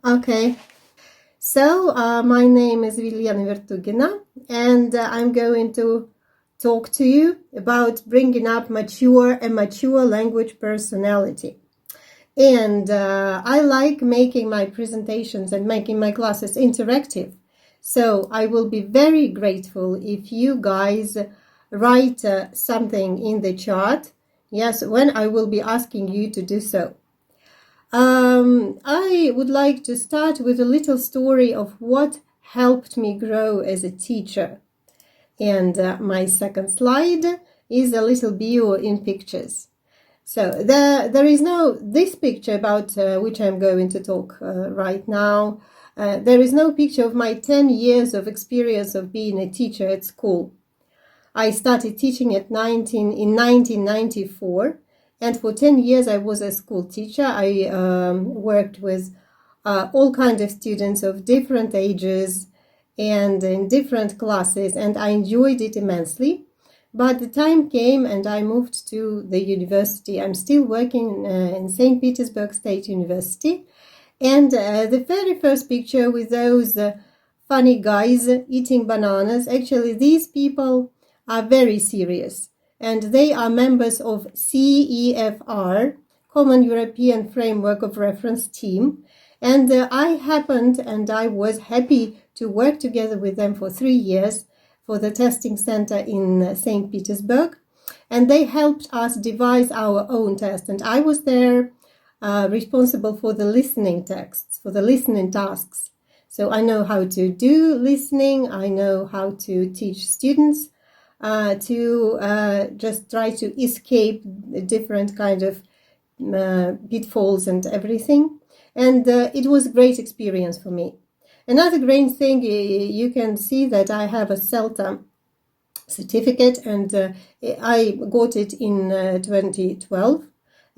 Okay, so my name is Elena Vertugina, and I'm going to talk to you about bringing up a mature language personality. And I like making my presentations and making my classes interactive. So I will be very grateful if you guys write something in the chat, yes, when I will be asking you to do so. I would like to start with a little story of what helped me grow as a teacher. And my second slide is a little bio in pictures. So there is this picture about which I'm going to talk right now. There is no picture of my 10 years of experience of being a teacher at school. I started teaching in 1994. And for 10 years, I was a school teacher. I worked with all kinds of students of different ages and in different classes, and I enjoyed it immensely. But the time came and I moved to the university. I'm still working in St. Petersburg State University. And the very first picture with those funny guys eating bananas, actually, these people are very serious. And they are members of CEFR, Common European Framework of Reference Team. And I was happy to work together with them for 3 years for the testing center in St. Petersburg. And they helped us devise our own test. And I was there responsible for the listening texts, for the listening tasks. So I know how to do listening. I know how to teach students to just try to escape different kind of pitfalls and everything. And it was a great experience for me. Another great thing, you can see that I have a CELTA certificate, and I got it in 2012.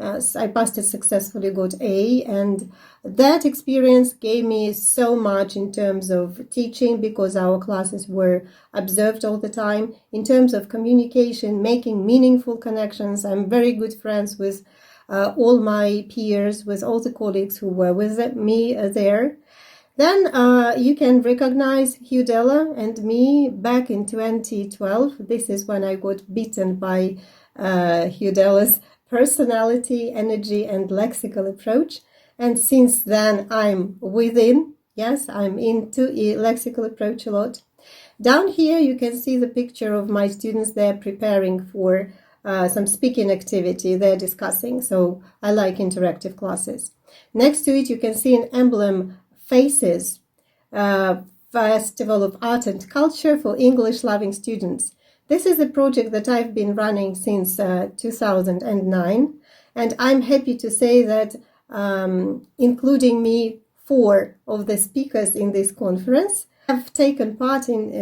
I passed it successfully, got A, and that experience gave me so much in terms of teaching, because our classes were observed all the time. In terms of communication, making meaningful connections, I'm very good friends with all my peers, with all the colleagues who were with me there. Then you can recognize Hudella and me back in 2012. This is when I got bitten by Hudella's personality, energy, and lexical approach. And since then, I'm within. Yes, I'm into a lexical approach a lot. Down here, you can see the picture of my students. They're preparing for some speaking activity they're discussing. So I like interactive classes. Next to it, you can see an emblem, Faces, Festival of Art and Culture for English-loving students. This is a project that I've been running since 2009, and I'm happy to say that, including me, 4 of the speakers in this conference have taken part in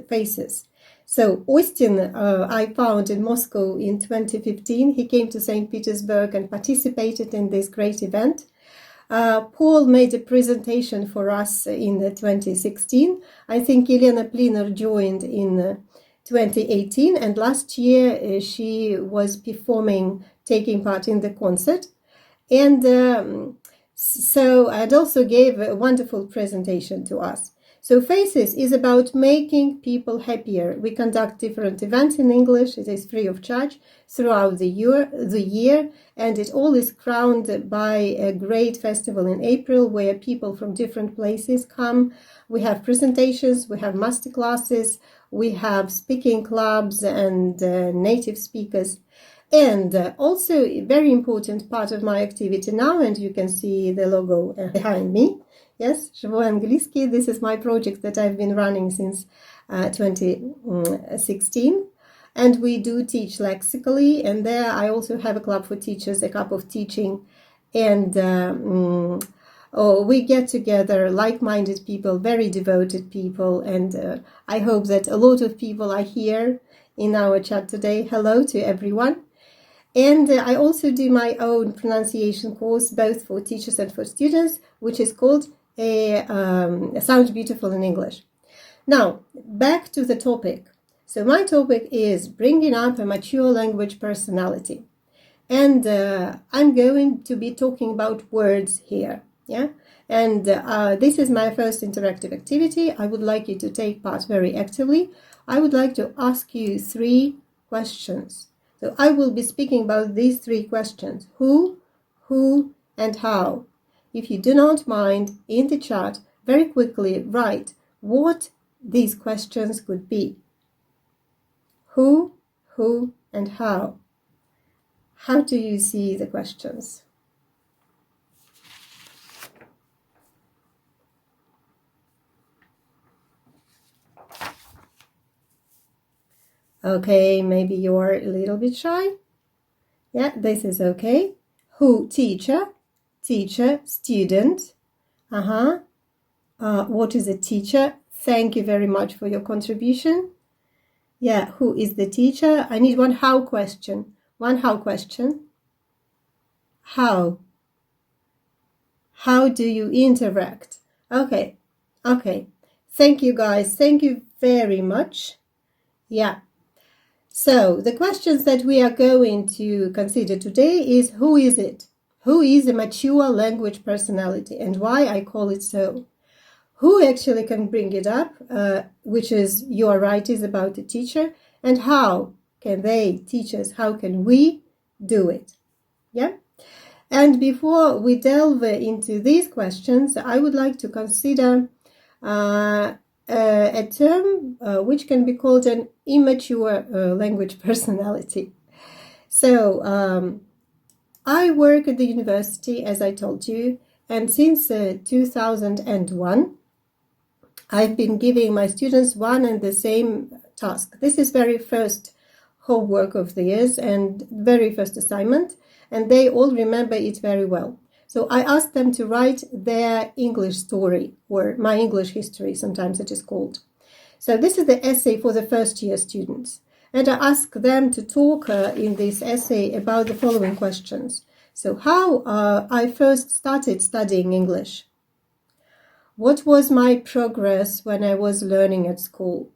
Faces. So Austin, I found in Moscow in 2015. He came to St. Petersburg and participated in this great event. Paul made a presentation for us in 2016. I think Elena Pliner joined in 2018, and last year she was taking part in the concert. And and also gave a wonderful presentation to us. So Faces is about making people happier. We conduct different events in English. It is free of charge throughout the year, and it all is crowned by a great festival in April where people from different places come. We have presentations, we have master classes, we have speaking clubs and native speakers. And also a very important part of my activity now, and you can see the logo behind me. Yes, Живой английский. This is my project that I've been running since 2016. And we do teach lexically. And there I also have a club for teachers, a cup of teaching. And we get together like-minded people, very devoted people. And I hope that a lot of people are here in our chat today. Hello to everyone. And I also do my own pronunciation course, both for teachers and for students, which is called Sounds Beautiful in English. Now, back to the topic. So my topic is bringing up a mature language personality. And I'm going to be talking about words here. Yeah, and this is my first interactive activity. I would like you to take part very actively. I would like to ask you 3 questions. So I will be speaking about these 3 questions: who, and how. If you do not mind, in the chat, very quickly write what these questions could be. Who, and how. How do you see the questions? Okay, maybe you're a little bit shy. Yeah, this is okay. Who, teacher, student. What is a teacher? Thank you very much for your contribution. Yeah, who is the teacher? I need one how question. One how question. How? How do you interact? Okay. Thank you, guys. Thank you very much. Yeah. So the questions that we are going to consider today is who is it? Who is a mature language personality and why I call it so? Who actually can bring it up, which is you are right, is about the teacher, and how can they teach us? How can we do it? Yeah. And before we delve into these questions, I would like to consider a term which can be called an immature language personality. So I work at the university, as I told you, and since 2001, I've been giving my students one and the same task. This is very first homework of the years and very first assignment, and they all remember it very well. So I asked them to write their English story, or my English history, sometimes it is called. So this is the essay for the first year students. And I asked them to talk in this essay about the following questions. So how I first started studying English. What was my progress when I was learning at school?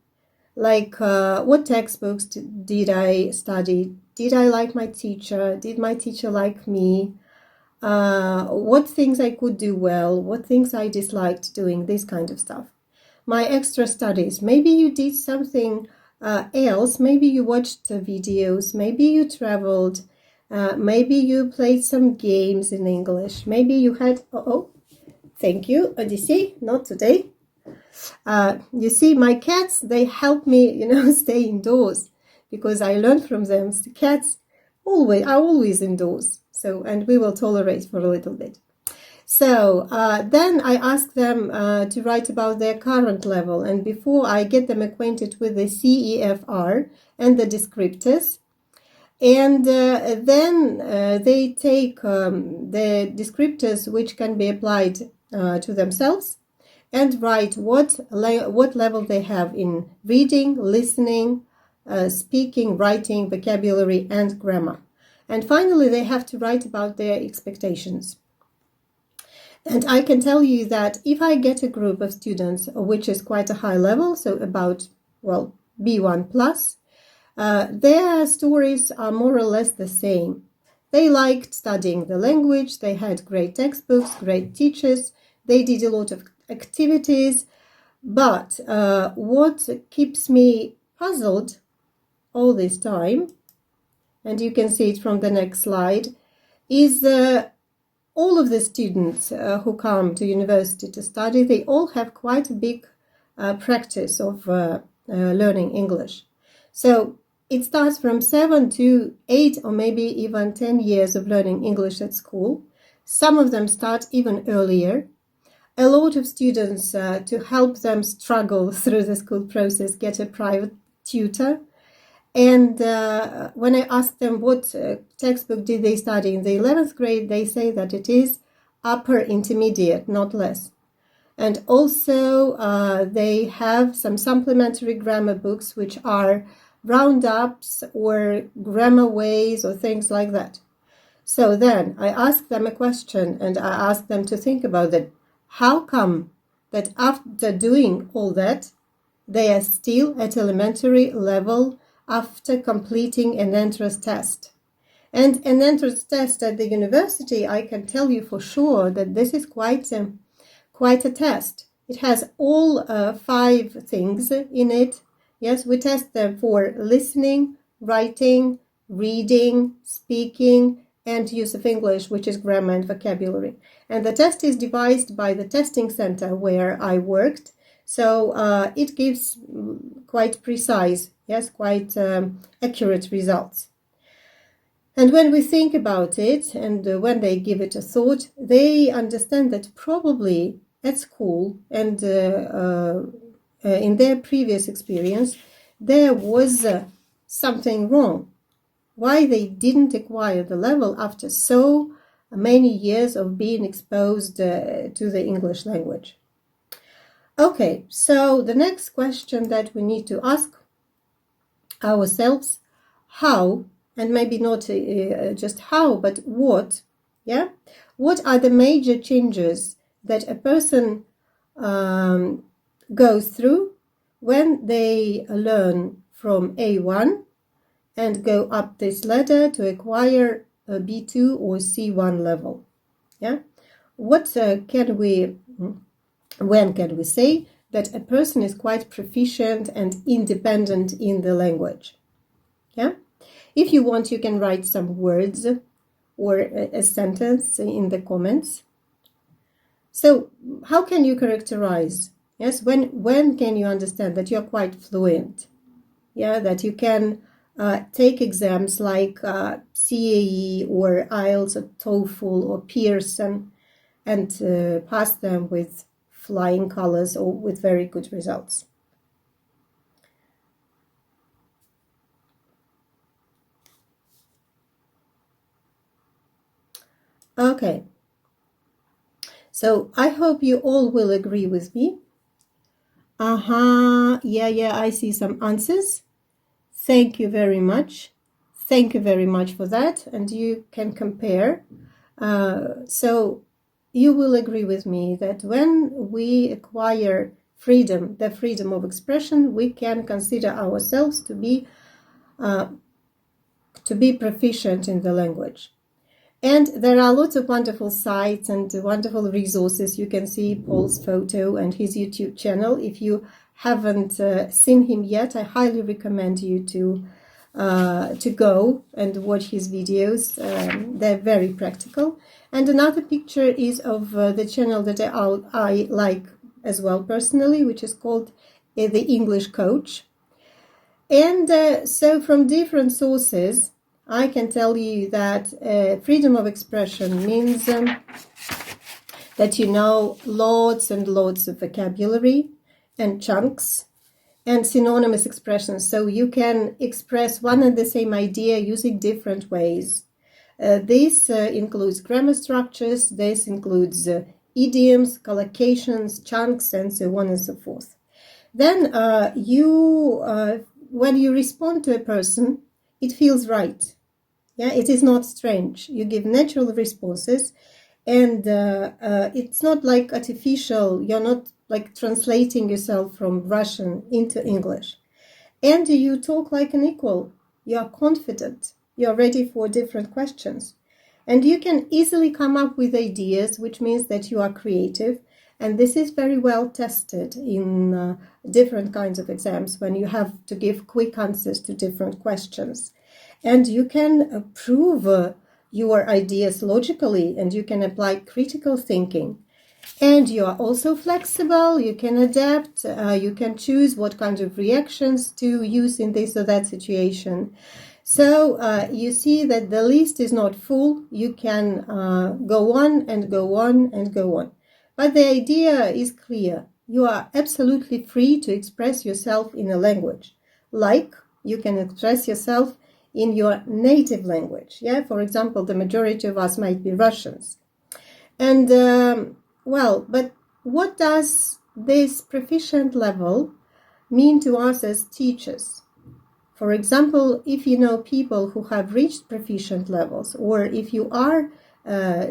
Like, what textbooks did I study? Did I like my teacher? Did my teacher like me? What things I could do well? What things I disliked doing? This kind of stuff. My extra studies. Maybe you did something else. Maybe you watched videos. Maybe you traveled. Maybe you played some games in English. Maybe you had... Thank you, Odyssey. Not today. You see, my cats, they help me, stay indoors because I learned from them. The cats are always indoors. So, and we will tolerate for a little bit. So then I ask them to write about their current level. And before I get them acquainted with the CEFR and the descriptors, and then they take the descriptors which can be applied to themselves and write what level they have in reading, listening, speaking, writing, vocabulary, and grammar. And finally, they have to write about their expectations. And I can tell you that if I get a group of students, which is quite a high level, so about, B1 plus, their stories are more or less the same. They liked studying the language, they had great textbooks, great teachers, they did a lot of activities, but what keeps me puzzled all this time, and you can see it from the next slide, is all of the students who come to university to study, they all have quite a big practice of learning English. So it starts from 7 to 8 or maybe even 10 years of learning English at school. Some of them start even earlier. A lot of students, to help them struggle through the school process, get a private tutor. And when I ask them what textbook did they study in the 11th grade, they say that it is upper intermediate, not less. And also they have some supplementary grammar books which are roundups or grammar ways or things like that. So then I ask them a question and I ask them to think about it. How come that after doing all that, they are still at elementary level after completing an entrance test? And an entrance test at the university, I can tell you for sure that this is quite a test. It has all 5 things in it. Yes, we test them for listening, writing, reading, speaking, and use of English, which is grammar and vocabulary. And the test is devised by the testing center where I worked. So it gives quite precise, yes, quite accurate results. And when we think about it, and when they give it a thought, they understand that probably at school and in their previous experience, there was something wrong. Why they didn't acquire the level after so many years of being exposed to the English language. Okay, so the next question that we need to ask ourselves, how, and maybe not just how, but what, yeah? What are the major changes that a person goes through when they learn from A1 and go up this ladder to acquire a B2 or C1 level, yeah? When can we say that a person is quite proficient and independent in the language? Yeah. If you want, you can write some words or a sentence in the comments. So how can you characterize? Yes, when can you understand that you're quite fluent? Yeah, that you can take exams like CAE or IELTS or TOEFL or Pearson and pass them with flying colors or with very good results. Okay, so I hope you all will agree with me. Yeah, I see some answers. Thank you very much. Thank you very much for that. And you can compare. So you will agree with me that when we acquire freedom, the freedom of expression, we can consider ourselves to be proficient in the language. And there are lots of wonderful sites and wonderful resources. You can see Paul's photo and his YouTube channel. If you haven't seen him yet, I highly recommend you to go and watch his videos. They're very practical. And another picture is of the channel that I like as well personally, which is called The English Coach. And so from different sources, I can tell you that freedom of expression means that you know lots and lots of vocabulary and chunks and synonymous expressions. So you can express one and the same idea using different ways. This includes grammar structures, this includes idioms, collocations, chunks, and so on and so forth. Then when you respond to a person, it feels right. Yeah, it is not strange. You give natural responses, and it's not like artificial. You're not like translating yourself from Russian into English. And you talk like an equal. You are confident. You're ready for different questions. And you can easily come up with ideas, which means that you are creative. And this is very well tested in different kinds of exams when you have to give quick answers to different questions. And you can prove your ideas logically, and you can apply critical thinking. And you are also flexible, you can adapt, you can choose what kind of reactions to use in this or that situation. So you see that the list is not full, you can go on and go on and go on. But the idea is clear. You are absolutely free to express yourself in a language. Like you can express yourself in your native language. Yeah, for example, the majority of us might be Russians. And but what does this proficient level mean to us as teachers? For example, if you know people who have reached proficient levels, or if you are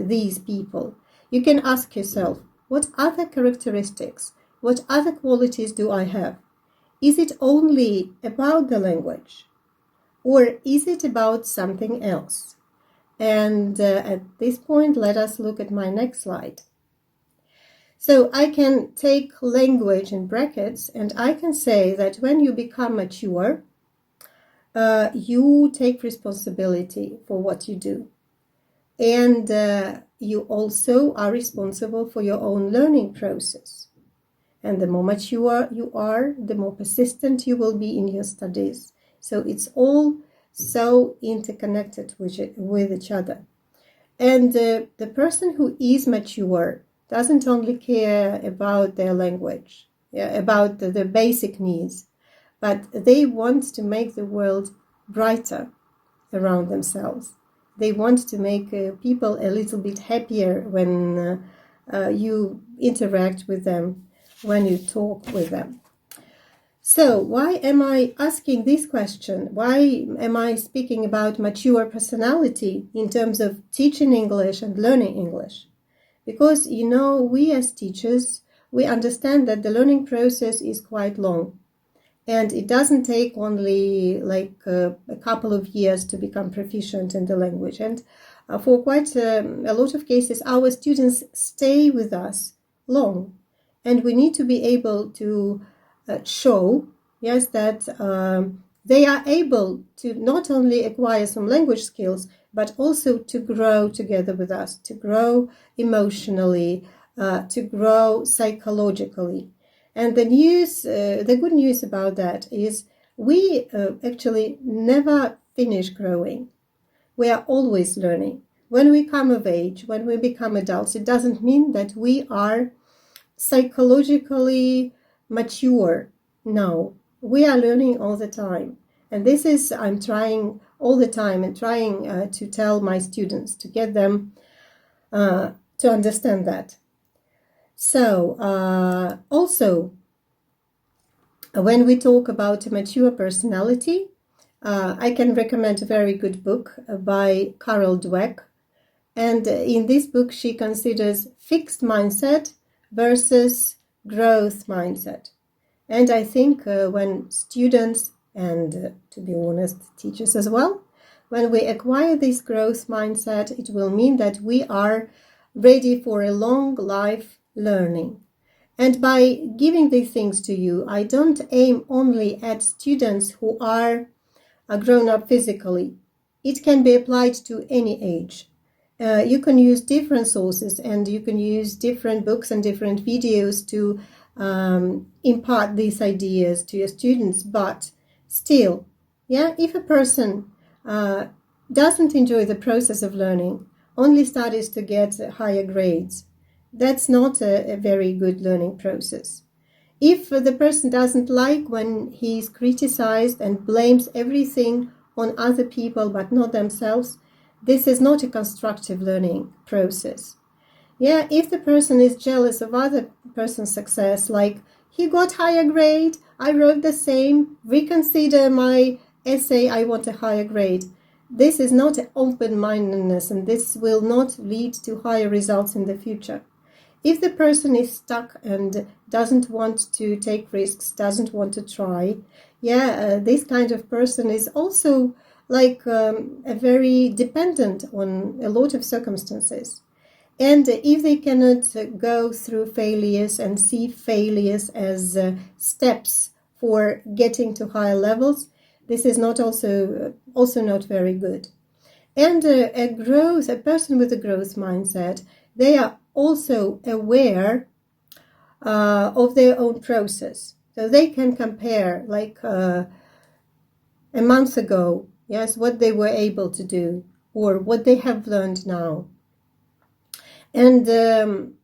these people, you can ask yourself, what other characteristics, what other qualities do I have? Is it only about the language? Or is it about something else? And at this point, let us look at my next slide. So I can take language in brackets, and I can say that when you become mature, you take responsibility for what you do. And you also are responsible for your own learning process. And the more mature you are, the more persistent you will be in your studies. So it's all so interconnected with each other. And the person who is mature doesn't only care about their language, about the basic needs, but they want to make the world brighter around themselves. They want to make people a little bit happier when you interact with them, when you talk with them. So why am I asking this question? Why am I speaking about mature personality in terms of teaching English and learning English? Because, we as teachers, we understand that the learning process is quite long. And it doesn't take only like a couple of years to become proficient in the language. And for quite a lot of cases, our students stay with us long. And we need to be able to show, yes, that they are able to not only acquire some language skills, but also to grow together with us, to grow emotionally, to grow psychologically. And the good news about that is we actually never finish growing. We are always learning. When we come of age, when we become adults, it doesn't mean that we are psychologically mature. No, we are learning all the time. And this is, I'm trying all the time and trying to tell my students, to get them to understand that. So also, when we talk about a mature personality, I can recommend a very good book by Carol Dweck. And in this book, she considers fixed mindset versus growth mindset. And I think when students, and to be honest, teachers as well, when we acquire this growth mindset, it will mean that we are ready for a long life learning. And by giving these things to you, I don't aim only at students who are grown up physically. It can be applied to any age. You can use different sources and you can use different books and different videos to impart these ideas to your students. But still, if a person doesn't enjoy the process of learning, only studies to get higher grades, that's not a very good learning process. If the person doesn't like when he's criticized and blames everything on other people but not themselves, this is not a constructive learning process. If the person is jealous of other person's success, like he got higher grade, I wrote the same, reconsider my essay, I want a higher grade. This is not open-mindedness, and this will not lead to higher results in the future. If the person is stuck and doesn't want to take risks, doesn't want to try, this kind of person is also like a very dependent on a lot of circumstances. And if they cannot go through failures and see failures as steps for getting to higher levels, this is not also not very good. And a person with a growth mindset, they are also aware of their own process. So they can compare, like a month ago, what they were able to do or what they have learned now. And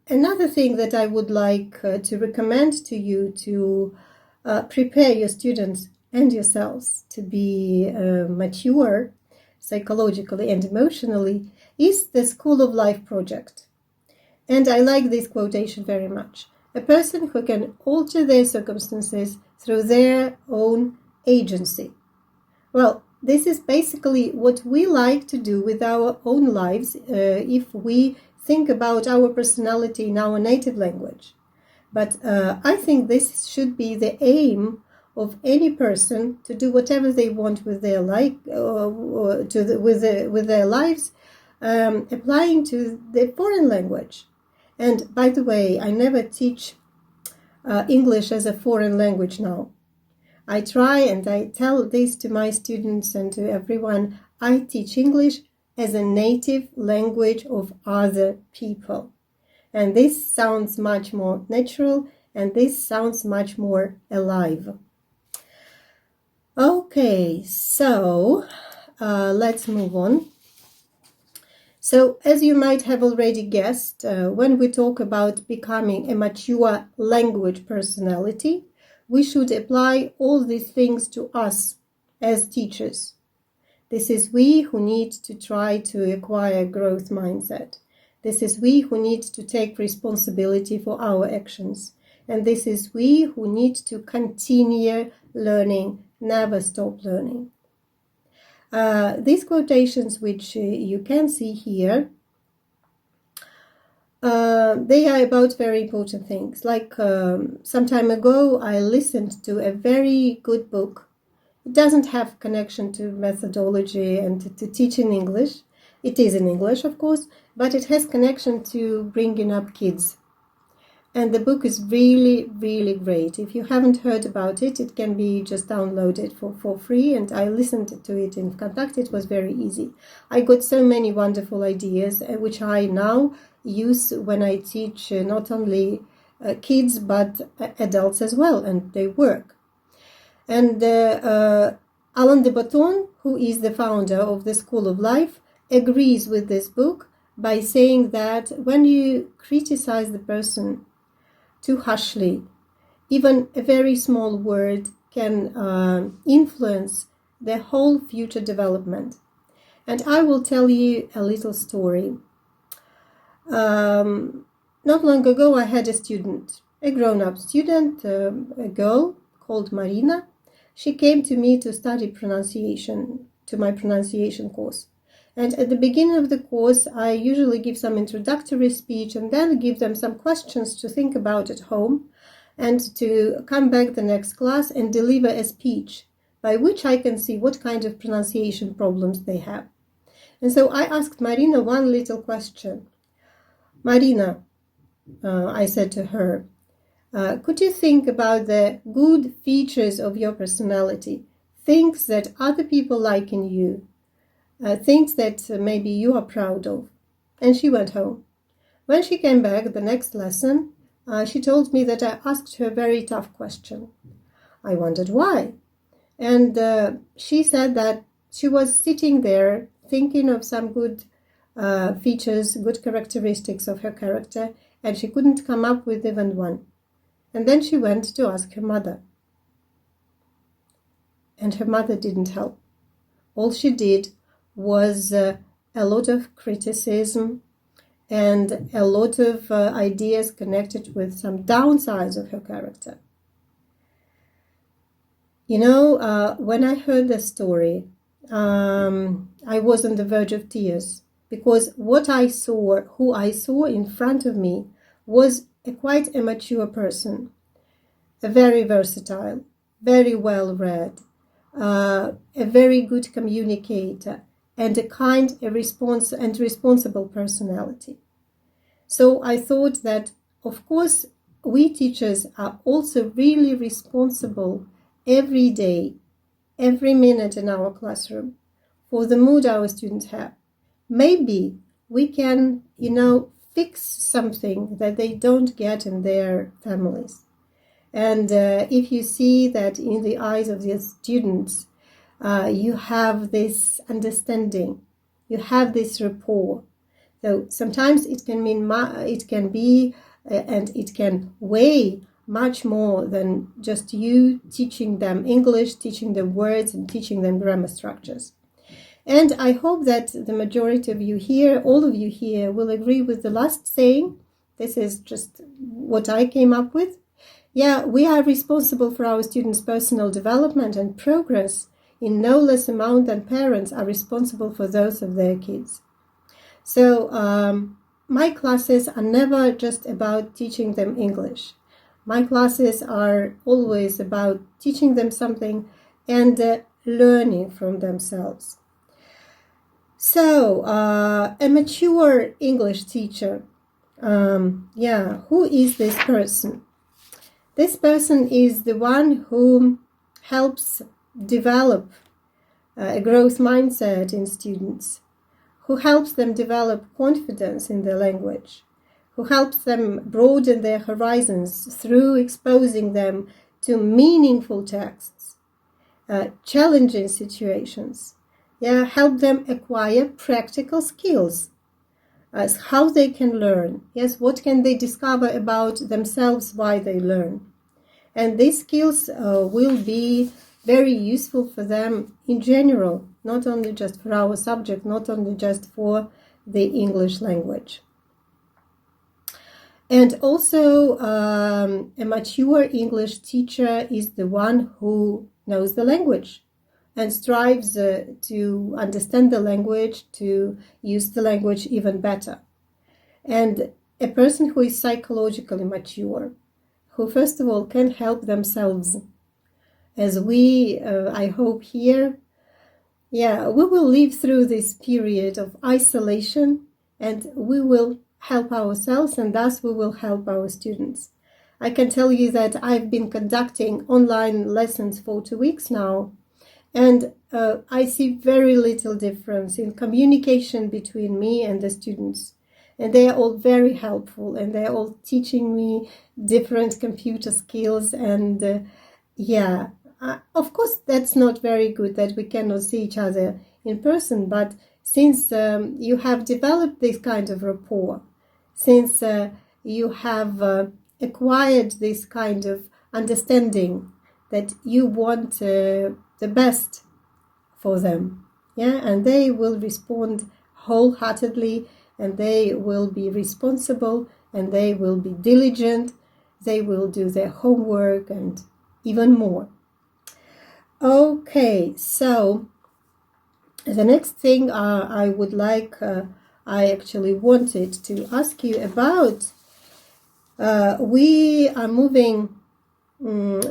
another thing that I would like to recommend to you to prepare your students and yourselves to be mature psychologically and emotionally is the School of Life project. And I like this quotation very much. A person who can alter their circumstances through their own agency. Well, this is basically what we like to do with our own lives if we think about our personality in our native language. But I think this should be the aim of any person, to do whatever they want with their life, with their lives, applying to the foreign language. And by the way, I never teach English as a foreign language now. I try, and I tell this to my students and to everyone, I teach English as a native language of other people. And this sounds much more natural, and this sounds much more alive. Okay, so let's move on. So, as you might have already guessed, when we talk about becoming a mature language personality, we should apply all these things to us as teachers. This is we who need to try to acquire growth mindset. This is we who need to take responsibility for our actions. And this is we who need to continue learning, never stop learning. These quotations, which you can see here, they are about very important things. Like some time ago, I listened to a very good book. It doesn't have connection to methodology and to teaching English. It is in English, of course, but it has connection to bringing up kids. And the book is really, really great. If you haven't heard about it, it can be just downloaded for free. And I listened to it in Contact. It was very easy. I got so many wonderful ideas, which I now use when I teach not only kids, but adults as well. And they work. And Alain de Botton, who is the founder of the School of Life, agrees with this book by saying that when you criticize the person too harshly, even a very small word can influence their whole future development. And I will tell you a little story. Not long ago, I had a student, a grown-up student, a girl called Marina. She came to me to study pronunciation, to my pronunciation course. And at the beginning of the course, I usually give some introductory speech and then give them some questions to think about at home and to come back the next class and deliver a speech by which I can see what kind of pronunciation problems they have. And so I asked Marina one little question. Marina, I said to her, could you think about the good features of your personality, things that other people like in you? Things that maybe you are proud of. And she went home. When she came back the next lesson, she told me that I asked her a very tough question. I wondered why. And she said that she was sitting there thinking of some good features, good characteristics of her character, and she couldn't come up with even one. And then she went to ask her mother. And her mother didn't help. All she did was a lot of criticism and a lot of ideas connected with some downsides of her character. You know, when I heard the story, I was on the verge of tears because what I saw, who I saw in front of me, was quite a mature person, a very versatile, very well-read, a very good communicator, and a kind, responsible personality. So I thought that, of course, we teachers are also really responsible every day, every minute in our classroom for the mood our students have. Maybe we can, fix something that they don't get in their families. And if you see that in the eyes of the students, you have this understanding, you have this rapport. So sometimes it can mean, it can be, and it can weigh much more than just you teaching them English, teaching them words, and teaching them grammar structures. And I hope that the majority of you here, all of you here, will agree with the last saying. This is just what I came up with. Yeah, we are responsible for our students' personal development and progress in no less amount than parents are responsible for those of their kids. So my classes are never just about teaching them English. My classes are always about teaching them something and learning from themselves. So, a mature English teacher. Who is this person? This person is the one who helps develop a growth mindset in students, who helps them develop confidence in their language, who helps them broaden their horizons through exposing them to meaningful texts, challenging situations, help them acquire practical skills as how they can learn, what can they discover about themselves while they learn. And these skills will be very useful for them in general, not only just for our subject, not only just for the English language. And also, a mature English teacher is the one who knows the language and strives to understand the language, to use the language even better. And a person who is psychologically mature, who first of all can help themselves. As we, I hope here, we will live through this period of isolation and we will help ourselves and thus we will help our students. I can tell you that I've been conducting online lessons for 2 weeks now, and I see very little difference in communication between me and the students. And they are all very helpful and they're all teaching me different computer skills. And of course, that's not very good that we cannot see each other in person. But since you have developed this kind of rapport, since you have acquired this kind of understanding that you want the best for them, and they will respond wholeheartedly, and they will be responsible, and they will be diligent, they will do their homework, and even more. Okay, so the next thing I would like, I actually wanted to ask you about, we are moving,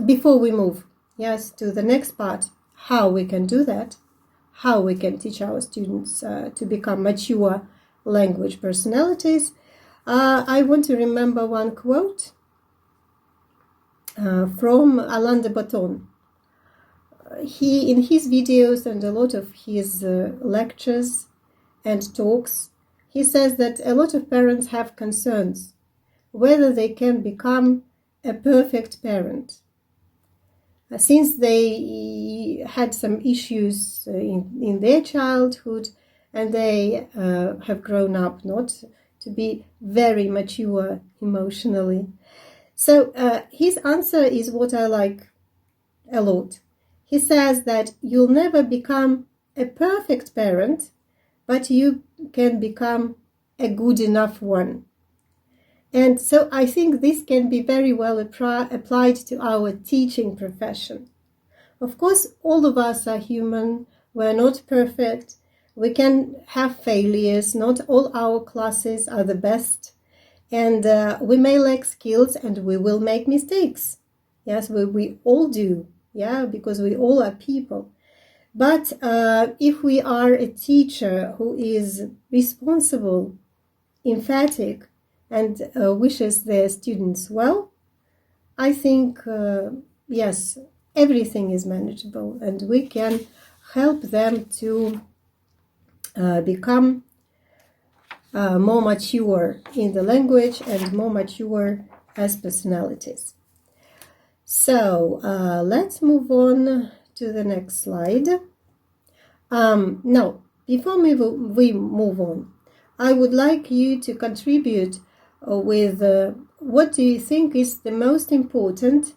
before we move, to the next part, how we can do that, how we can teach our students to become mature language personalities. I want to remember one quote from Alain de Botton. He, in his videos and a lot of his lectures and talks, he says that a lot of parents have concerns whether they can become a perfect parent. Since they had some issues in their childhood and they have grown up not to be very mature emotionally. So his answer is what I like a lot. He says that you'll never become a perfect parent, but you can become a good enough one. And so I think this can be very well applied to our teaching profession. Of course, all of us are human. We're not perfect. We can have failures. Not all our classes are the best. And we may lack skills and we will make mistakes. Yes, we all do. Because we all are people. But if we are a teacher who is responsible, emphatic, and wishes their students well, I think, yes, everything is manageable and we can help them to become more mature in the language and more mature as personalities. So let's move on to the next slide. Now, before we move on, I would like you to contribute with what do you think is the most important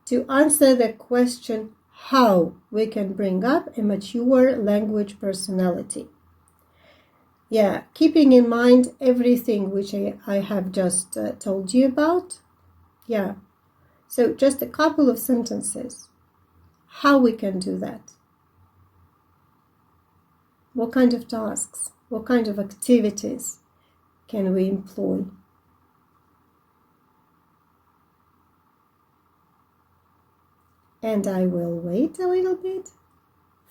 to answer the question how we can bring up a mature language personality. Keeping in mind everything which I have just told you about. So just a couple of sentences. How we can do that. What kind of tasks, what kind of activities can we employ? And I will wait a little bit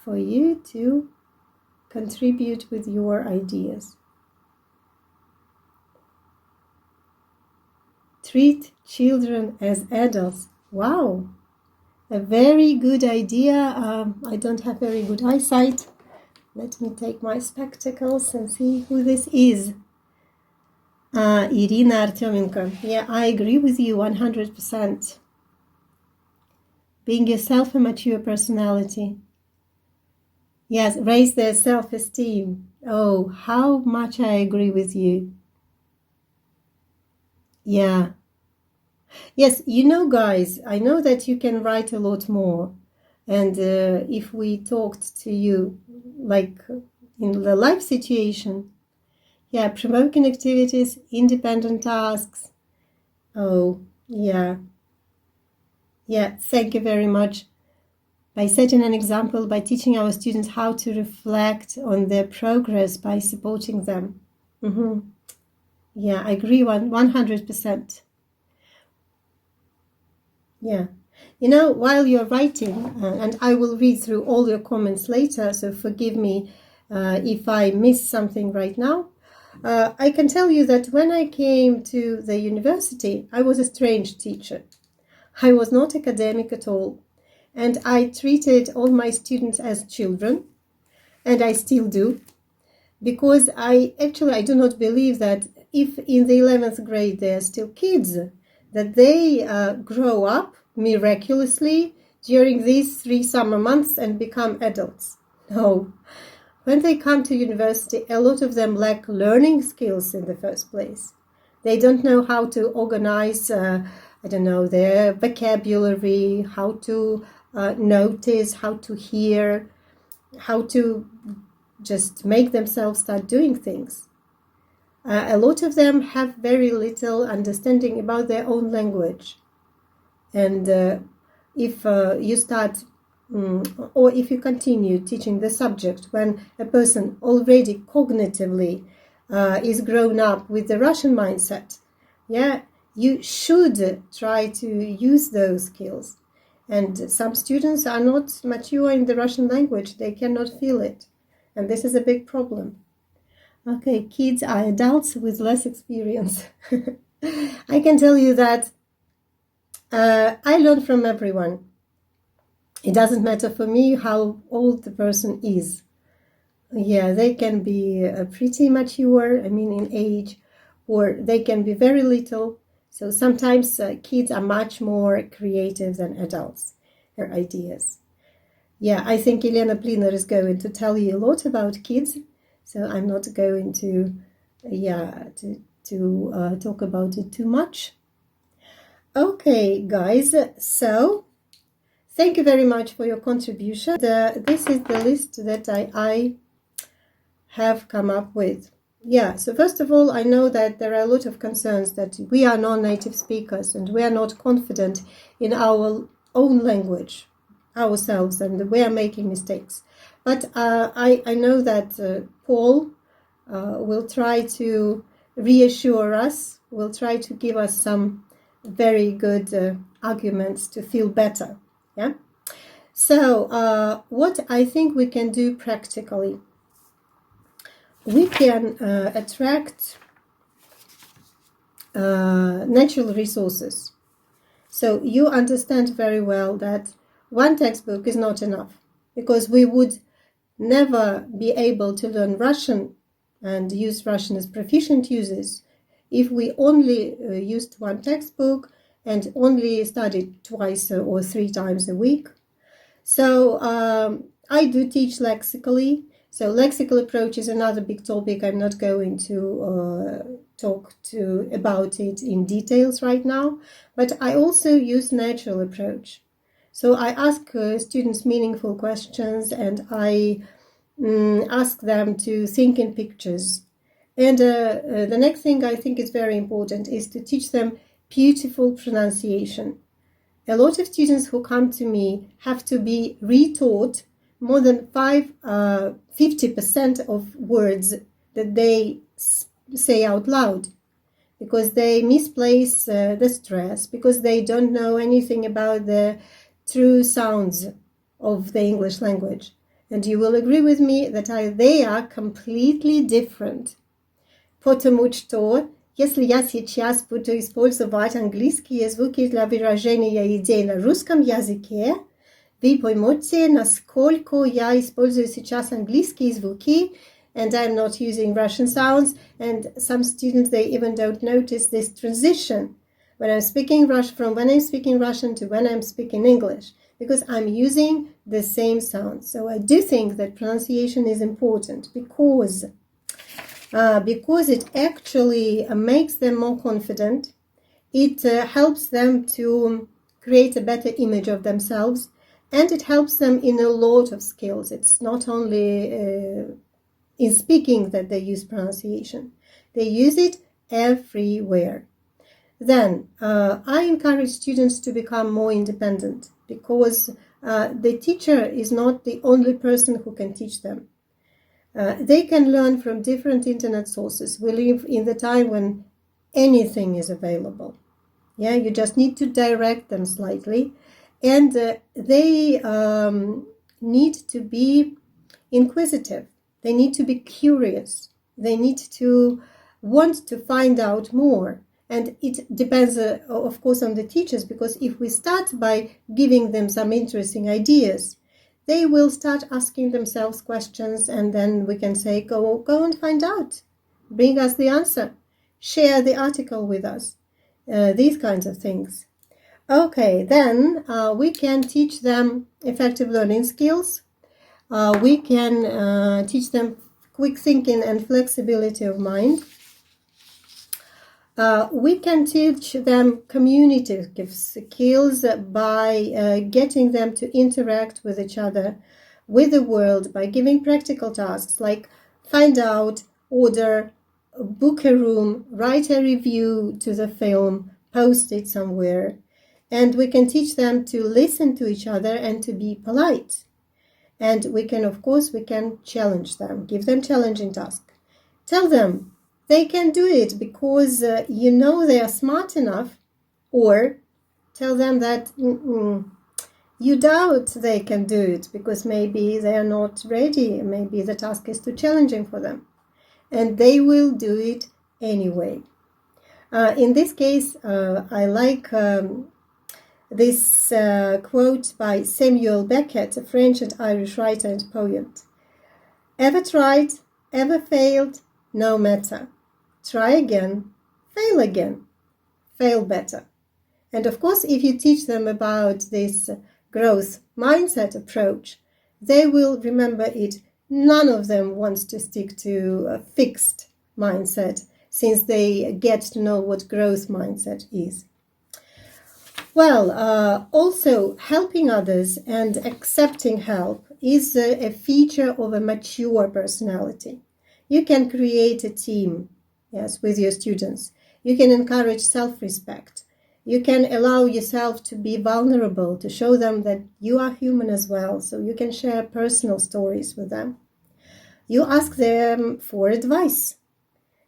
for you to Contribute with your ideas. Treat children as adults. Wow, a very good idea. I don't have very good eyesight. Let me take my spectacles and see who this is. Irina Artyomenko. Yeah, I agree with you 100%. Being yourself a mature personality. Yes, raise their self-esteem. Oh, how much I agree with you. Yeah. Yes, you know, guys, I know that you can write a lot more. And if we talked to you, like in the life situation, yeah, provoking activities, independent tasks. Oh, yeah. Yeah, thank you very much. By setting an example, by teaching our students how to reflect on their progress, by supporting them. Yeah, I agree 100%. Yeah. You know, while you're writing, and I will read through all your comments later, so forgive me if I miss something right now. I can tell you that when I came to the university, I was a strange teacher. I was not academic at all, and I treated all my students as children, and I still do, because I do not believe that if in the 11th grade they are still kids, that they grow up miraculously during these 3 summer months and become adults. No. When they come to university, a lot of them lack learning skills in the first place. They don't know how to organize, their vocabulary, how to notice, how to hear, how to just make themselves start doing things. A lot of them have very little understanding about their own language. And if you start or if you continue teaching the subject when a person already cognitively is grown up with the Russian mindset, yeah, you should try to use those skills. And some students are not mature in the Russian language. They cannot feel it. And this is a big problem. Okay, kids are adults with less experience. I can tell you that I learn from everyone. It doesn't matter for me how old the person is. Yeah, they can be pretty mature, in age, or they can be very little. So sometimes kids are much more creative than adults, their ideas. Yeah, I think Elena Pliner is going to tell you a lot about kids, so I'm not going to talk about it too much. Okay, guys, so thank you very much for your contribution. This is the list that I have come up with. Yeah, so first of all, I know that there are a lot of concerns that we are non-native speakers and we are not confident in our own language ourselves, and we are making mistakes. But I know that Paul will try to reassure us, will try to give us some very good arguments to feel better. Yeah. So what I think we can do practically, we can attract natural resources. So you understand very well that one textbook is not enough, because we would never be able to learn Russian and use Russian as proficient users if we only used one textbook and only studied twice or 3 times a week. So I do teach lexically. So lexical approach is another big topic. I'm not going to talk about it in details right now, but I also use natural approach. So I ask students meaningful questions, and I ask them to think in pictures. And the next thing I think is very important is to teach them beautiful pronunciation. A lot of students who come to me have to be retaught more than 50% of words that they say out loud, because they misplace the stress, because they don't know anything about the true sounds of the English language. And you will agree with me that they are completely different. Потому что, если я сейчас буду использовать английские звуки для выражения идей на русском языке, вы поймете, насколько я использую сейчас английские звуки, and I'm not using Russian sounds, and some students, they even don't notice this transition when I'm speaking Russian, from when I'm speaking Russian to when I'm speaking English, because I'm using the same sounds. So I do think that pronunciation is important because it actually makes them more confident. It helps them to create a better image of themselves, and it helps them in a lot of skills. It's not only in speaking that they use pronunciation. They use it everywhere. Then I encourage students to become more independent, because the teacher is not the only person who can teach them. They can learn from different internet sources. We live in the time when anything is available. Yeah, you just need to direct them slightly, and they need to be inquisitive. They need to be curious. They need to want to find out more. And it depends, of course, on the teachers, because if we start by giving them some interesting ideas, they will start asking themselves questions, and then we can say, go and find out. Bring us the answer. Share the article with us. These kinds of things. Okay, then we can teach them effective learning skills. We can teach them quick thinking and flexibility of mind. We can teach them communicative skills by getting them to interact with each other, with the world, by giving practical tasks like find out, order, book a room, write a review to the film, post it somewhere. And we can teach them to listen to each other and to be polite. And we can, of course, challenge them, give them challenging tasks. Tell them they can do it because you know they are smart enough, or tell them that you doubt they can do it because maybe they are not ready, maybe the task is too challenging for them, and they will do it anyway. In this case, I like this quote by Samuel Beckett, a French and Irish writer and poet. Ever tried, ever failed, no matter. Try again, fail better. And of course, if you teach them about this growth mindset approach, they will remember it. None of them wants to stick to a fixed mindset, since they get to know what growth mindset is. Well, also helping others and accepting help is a feature of a mature personality. You can create a team, yes, with your students. You can encourage self-respect. You can allow yourself to be vulnerable, to show them that you are human as well, so you can share personal stories with them. You ask them for advice,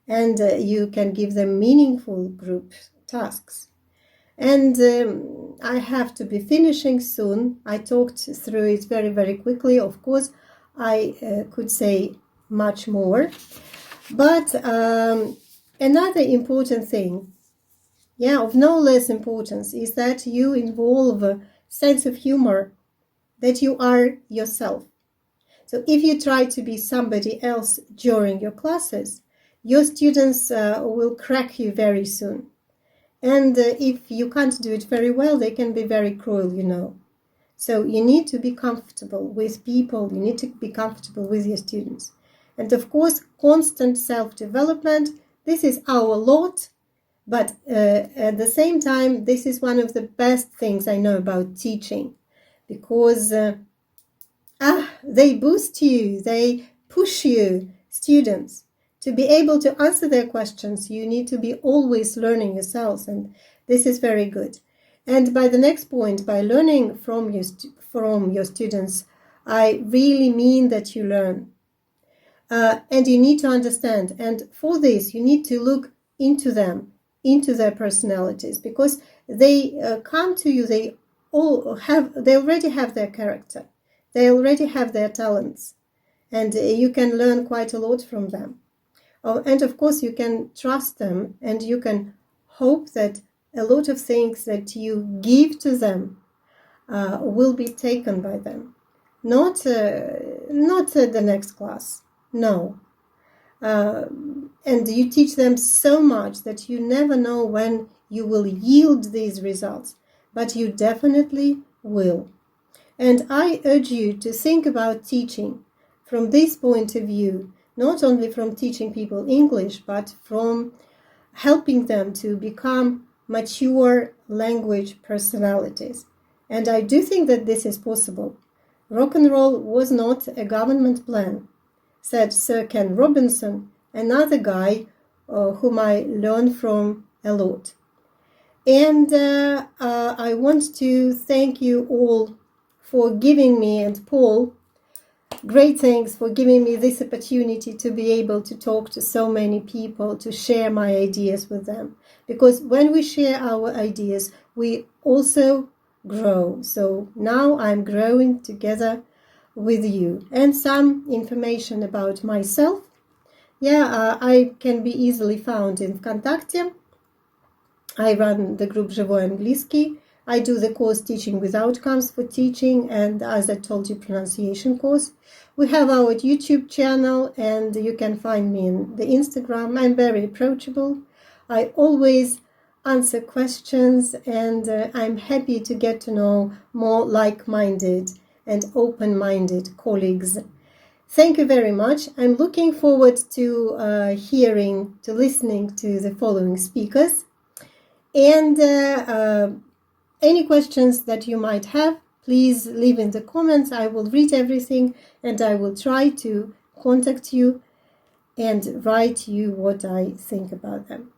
and you can give them meaningful group tasks. And I have to be finishing soon. I talked through it very, very quickly. Of course, I could say much more. But another important thing, of no less importance, is that you involve a sense of humor, that you are yourself. So if you try to be somebody else during your classes, your students will crack you very soon. And if you can't do it very well, they can be very cruel, you know. So you need to be comfortable with people. You need to be comfortable with your students. And of course, constant self-development, this is our lot. But at the same time, this is one of the best things I know about teaching. Because they boost you, they push you, students. To be able to answer their questions, you need to be always learning yourselves, and this is very good. And by the next point, by learning from your students, I really mean that you learn. And you need to understand. And for this, you need to look into them, into their personalities, because they come to you, they already have their character. They already have their talents, and you can learn quite a lot from them. Oh, and of course, you can trust them, and you can hope that a lot of things that you give to them will be taken by them. Not the next class, no. And you teach them so much that you never know when you will yield these results, but you definitely will. And I urge you to think about teaching from this point of view, not only from teaching people English, but from helping them to become mature language personalities. And I do think that this is possible. Rock and roll was not a government plan, said Sir Ken Robinson, another guy whom I learned from a lot. And I want to thank you all for giving me, and Paul, great thanks for giving me this opportunity to be able to talk to so many people, to share my ideas with them. Because when we share our ideas, we also grow. So now I'm growing together with you. And some information about myself. I can be easily found in ВКонтакте. I run the group Живой Английский. I do the course Teaching with Outcomes for Teaching, and as I told you, pronunciation course. We have our YouTube channel, and you can find me in the Instagram. I'm very approachable. I always answer questions, and I'm happy to get to know more like-minded and open-minded colleagues. Thank you very much. I'm looking forward to listening to the following speakers. And any questions that you might have, please leave in the comments. I will read everything, and I will try to contact you and write you what I think about them.